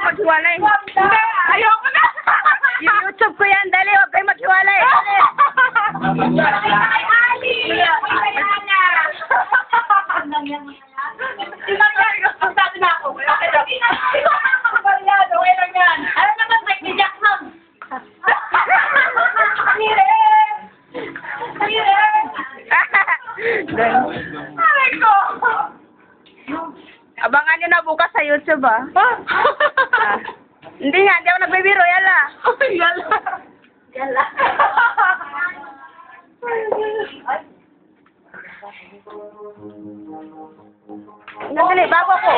Maghiwalay. Ayoko na. Yung YouTube ko yan, dali, huwag kayo maghiwalay. Aray ko! Abangan nyo na bukas sa YouTube, ah. Hindi nga, hindi ako nagbibiro, yala. Yala. Yala. Nandali, bago ko.